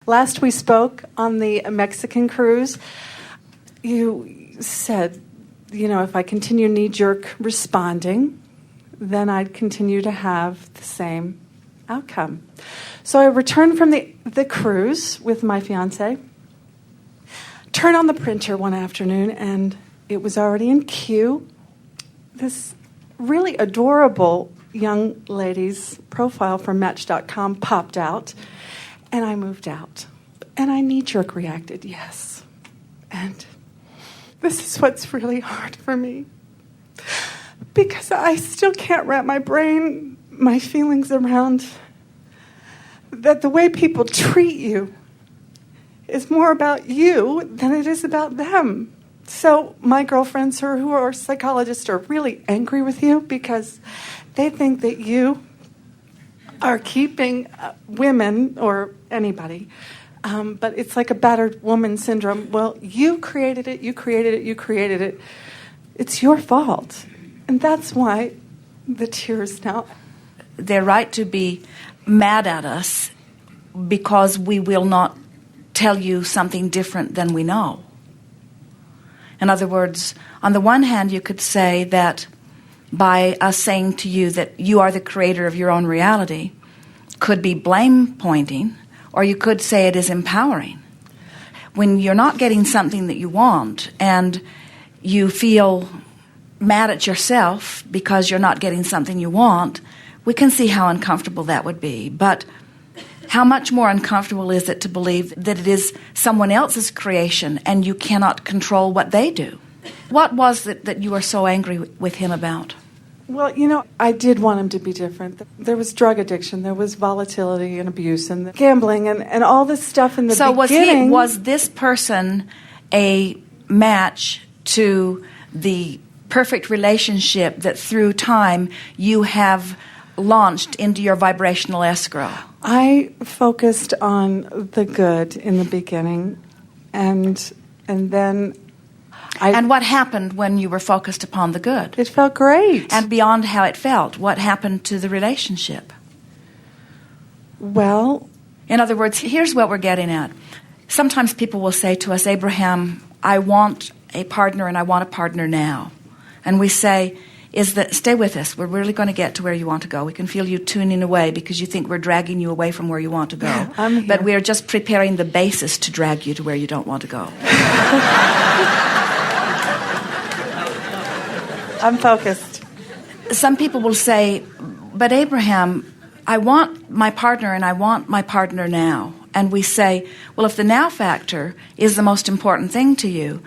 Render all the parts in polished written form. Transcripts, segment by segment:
Last we spoke on the Mexican cruise, you said, if I continue knee-jerk responding, then I'd continue to have the same outcome. So I returned from the cruise with my fiancé, turned on the printer one afternoon, and it was already in queue. This really adorable young lady's profile from Match.com popped out, and I moved out. And I knee-jerk reacted, yes. And this is what's really hard for me, because I still can't wrap my feelings around that the way people treat you is more about you than it is about them. So my girlfriends who are psychologists are really angry with you because they think that you are keeping women or anybody, but it's like a battered woman syndrome. Well, you created it. It's your fault. And that's why the tears now. They're right to be mad at us because we will not tell you something different than we know. In other words, on the one hand, you could say that by us saying to you that you are the creator of your own reality could be blame pointing, or you could say it is empowering. When you're not getting something that you want and you feel mad at yourself because you're not getting something you want, we can see how uncomfortable that would be. But how much more uncomfortable is it to believe that it is someone else's creation and you cannot control what they do? What was it that you were so angry with him about? Well, I did want him to be different. There was drug addiction, there was volatility and abuse and gambling and all this stuff in the beginning. So was this person a match to the perfect relationship that through time you have launched into your vibrational escrow? I focused on the good in the beginning, and then And what happened when you were focused upon the good? It felt great. And beyond how it felt, what happened to the relationship? Well, in other words, here's what we're getting at. Sometimes people will say to us, Abraham, I want a partner and I want a partner now. And we say, stay with us. We're really going to get to where you want to go. We can feel you tuning away because you think we're dragging you away from where you want to go. But we are just preparing the basis to drag you to where you don't want to go. I'm focused. Some people will say, but Abraham, I want my partner and I want my partner now. And we say, well, if the now factor is the most important thing to you,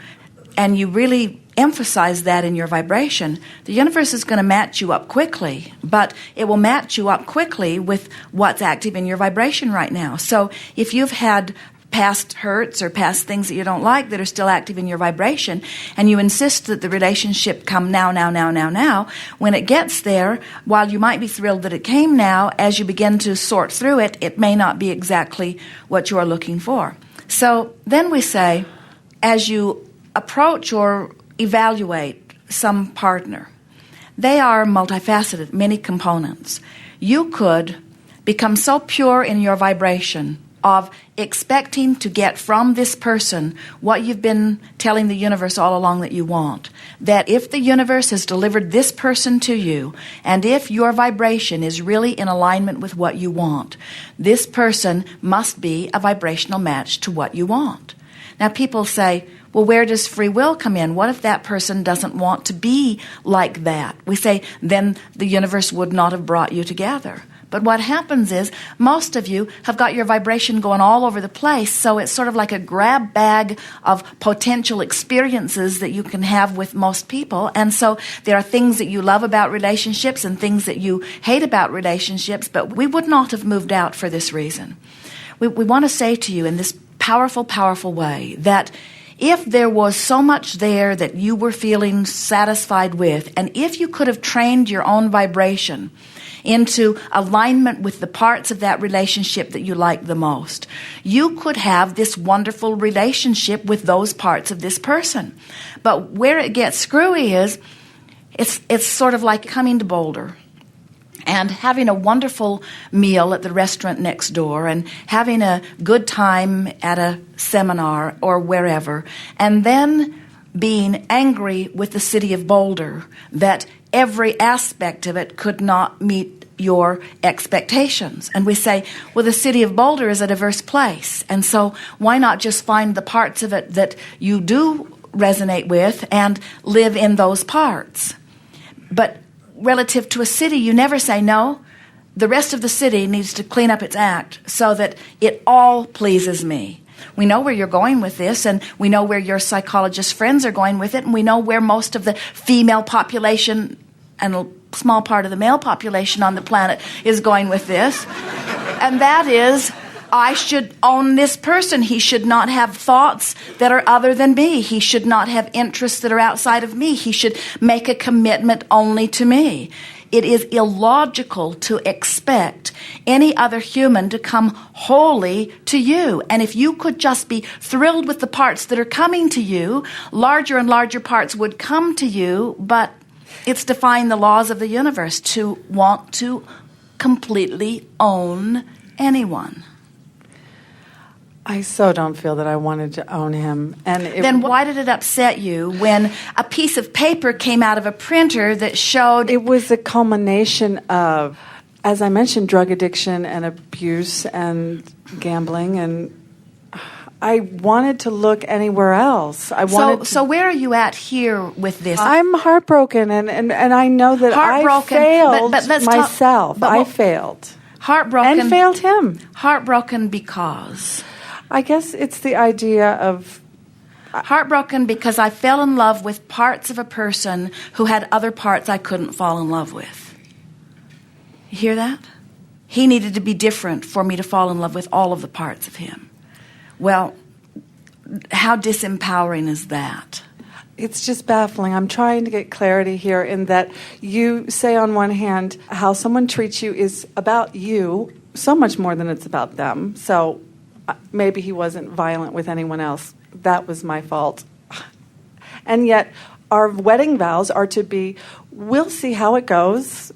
and you really emphasize that in your vibration, the universe is going to match you up quickly, but it will match you up quickly with what's active in your vibration right now. So if you've had past hurts or past things that you don't like that are still active in your vibration, and you insist that the relationship come now, when it gets there, while you might be thrilled that it came now, as you begin to sort through it, it may not be exactly what you are looking for. So then we say, as you approach or evaluate some partner, they are multifaceted, many components. You could become so pure in your vibration of expecting to get from this person what you've been telling the universe all along that you want. That if the universe has delivered this person to you, and if your vibration is really in alignment with what you want, this person must be a vibrational match to what you want. Now people say, well, where does free will come in? What if that person doesn't want to be like that? We say, then the universe would not have brought you together. But what happens is, most of you have got your vibration going all over the place, so it's sort of like a grab bag of potential experiences that you can have with most people. And so there are things that you love about relationships and things that you hate about relationships, but we would not have moved out for this reason. We want to say to you in this powerful, powerful way that if there was so much there that you were feeling satisfied with, and if you could have trained your own vibration into alignment with the parts of that relationship that you like the most, you could have this wonderful relationship with those parts of this person. But where it gets screwy is, it's sort of like coming to Boulder. and having a wonderful meal at the restaurant next door and having a good time at a seminar or wherever, and then being angry with the city of Boulder that every aspect of it could not meet your expectations. And we say, well, the city of Boulder is a diverse place, and so why not just find the parts of it that you do resonate with and live in those parts? But relative to a city, you never say, no, the rest of the city needs to clean up its act so that it all pleases me. We know where you're going with this, and we know where your psychologist friends are going with it, and we know where most of the female population and a small part of the male population on the planet is going with this. And that is, I should own this person. He should not have thoughts that are other than me. He should not have interests that are outside of me. He should make a commitment only to me. It is illogical to expect any other human to come wholly to you. And if you could just be thrilled with the parts that are coming to you, larger and larger parts would come to you, but it's defying the laws of the universe to want to completely own anyone. I so don't feel that I wanted to own him. And then why did it upset you when a piece of paper came out of a printer that showed... It was a culmination of, as I mentioned, drug addiction and abuse and gambling, and I wanted to look anywhere else. So where are you at here with this? I'm heartbroken, and I know that I failed myself. I failed. Heartbroken. And failed him. Heartbroken because... I guess it's the idea of... Heartbroken because I fell in love with parts of a person who had other parts I couldn't fall in love with. You hear that? He needed to be different for me to fall in love with all of the parts of him. Well, how disempowering is that? It's just baffling. I'm trying to get clarity here in that you say on one hand how someone treats you is about you so much more than it's about them. So maybe he wasn't violent with anyone else. That was my fault. And yet our wedding vows are to be, we'll see how it goes.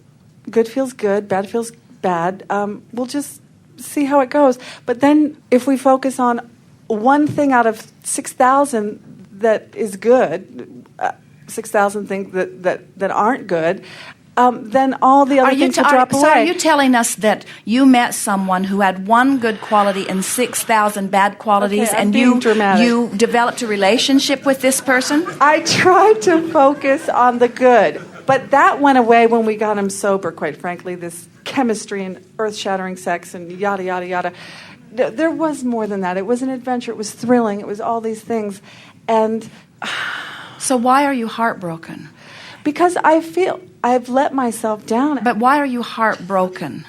Good feels good, bad feels bad. We'll just see how it goes. But then if we focus on one thing out of 6,000 that is good, 6,000 things that aren't good, then all the other things will drop away. So are you telling us that you met someone who had one good quality and 6,000 bad qualities, and you developed a relationship with this person? I tried to focus on the good, but that went away when we got him sober, quite frankly, this chemistry and earth-shattering sex and yada, yada, yada. There was more than that. It was an adventure. It was thrilling. It was all these things. And so why are you heartbroken? Because I feel I've let myself down. But why are you heartbroken?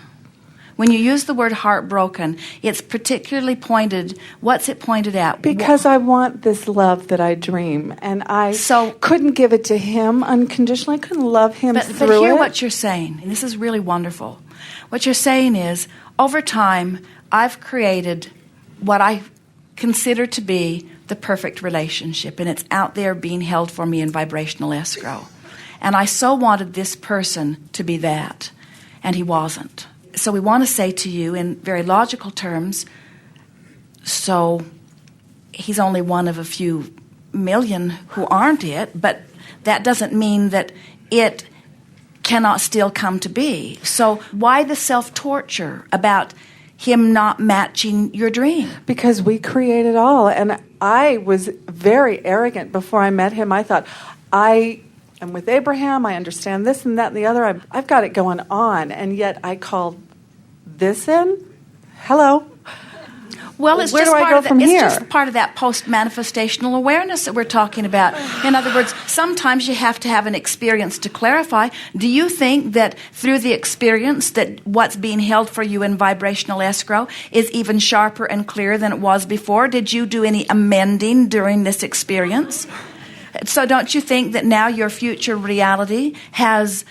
When you use the word heartbroken, it's particularly pointed, what's it pointed at? Because I want this love that I dream, and I couldn't give it to him unconditionally. I couldn't love him through it. But hear what you're saying, and this is really wonderful. What you're saying is, over time, I've created what I consider to be the perfect relationship, and it's out there being held for me in vibrational escrow. And I so wanted this person to be that, and he wasn't. So we want to say to you in very logical terms, so he's only one of a few million who aren't it, but that doesn't mean that it cannot still come to be. So why the self-torture about him not matching your dream? Because we create it all. And I was very arrogant before I met him. I thought, I'm with Abraham, I understand this and that and the other. I've got it going on. And yet I called this in. Hello. Well, it's Where just do I part go of from here? It's just part of that post-manifestational awareness that we're talking about. In other words, sometimes you have to have an experience to clarify. Do you think that through the experience that what's being held for you in vibrational escrow is even sharper and clearer than it was before? Did you do any amending during this experience? So don't you think that now your future reality has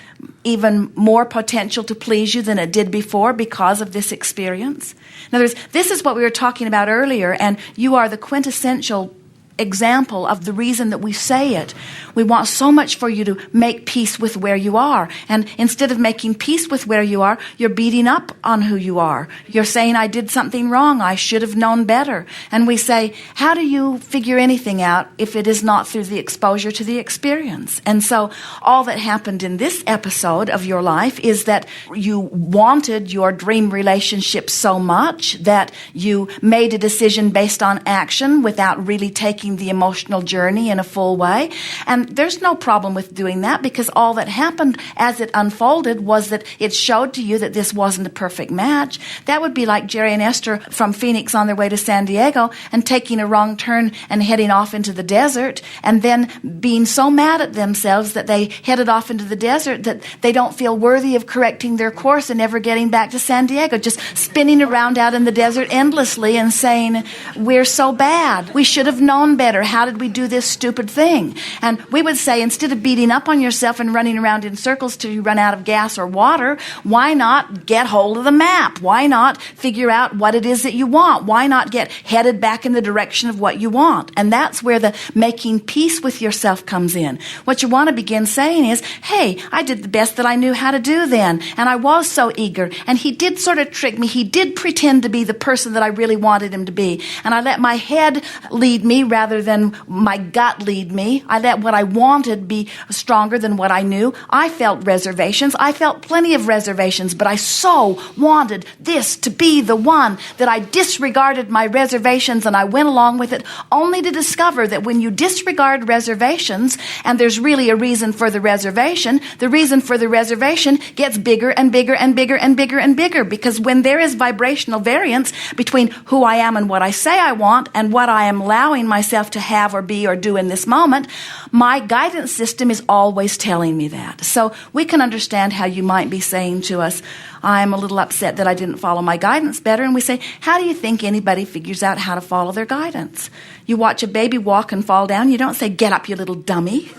even more potential to please you than it did before because of this experience? In other words, this is what we were talking about earlier, and you are the quintessential example of the reason that we say it. We want so much for you to make peace with where you are. And instead of making peace with where you are, you're beating up on who you are. You're saying, I did something wrong. I should have known better. And we say, how do you figure anything out if it is not through the exposure to the experience? And so all that happened in this episode of your life is that you wanted your dream relationship so much that you made a decision based on action without really taking the emotional journey in a full way. And there's no problem with doing that, because all that happened as it unfolded was that it showed to you that this wasn't a perfect match. That would be like Jerry and Esther from Phoenix on their way to San Diego and taking a wrong turn and heading off into the desert, and then being so mad at themselves that they headed off into the desert that they don't feel worthy of correcting their course and never getting back to San Diego, just spinning around out in the desert endlessly and saying, we're so bad. We should have known better. How did we do this stupid thing? And we would say, instead of beating up on yourself and running around in circles till you run out of gas or water, why not get hold of the map? Why not figure out what it is that you want? Why not get headed back in the direction of what you want? And that's where the making peace with yourself comes in. What you want to begin saying is, hey, I did the best that I knew how to do then, and I was so eager, and he did sort of trick me. He did pretend to be the person that I really wanted him to be, and I let my head lead me rather than my gut lead me. I let what I wanted be stronger than what I knew. I felt reservations. I felt plenty of reservations, but I so wanted this to be the one that I disregarded my reservations, and I went along with it, only to discover that when you disregard reservations, and there's really a reason for the reservation, the reason for the reservation gets bigger and bigger and bigger and bigger and bigger, because when there is vibrational variance between who I am and what I say I want and what I am allowing myself to have or be or do in this moment, my guidance system is always telling me that. So we can understand how you might be saying to us, I'm a little upset that I didn't follow my guidance better. And we say, how do you think anybody figures out how to follow their guidance? You watch a baby walk and fall down. You don't say, get up, you little dummy.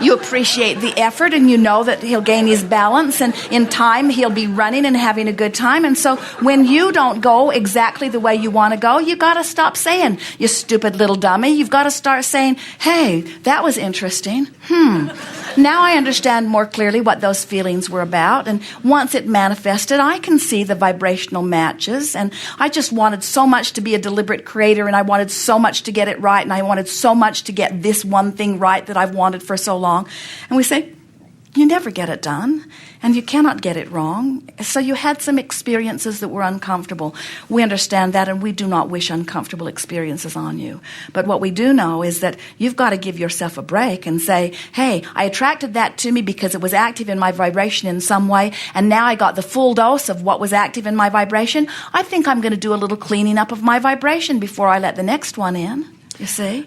You appreciate the effort, and you know that he'll gain his balance, and in time he'll be running and having a good time. And so when you don't go exactly the way you want to go, you got to stop saying, you stupid little dummy. You've got to start saying, hey, that was interesting. Now I understand more clearly what those feelings were about. And once it manifested, I can see the vibrational matches. And I just wanted so much to be a deliberate creator, and I wanted so much to get it right, and I wanted so much to get this one thing right that I've wanted for so long. And we say, you never get it done, and you cannot get it wrong. So you had some experiences that were uncomfortable. We understand that, and we do not wish uncomfortable experiences on you. But what we do know is that you've got to give yourself a break and say, hey, I attracted that to me because it was active in my vibration in some way, and now I got the full dose of what was active in my vibration. I think I'm going to do a little cleaning up of my vibration before I let the next one in, you see?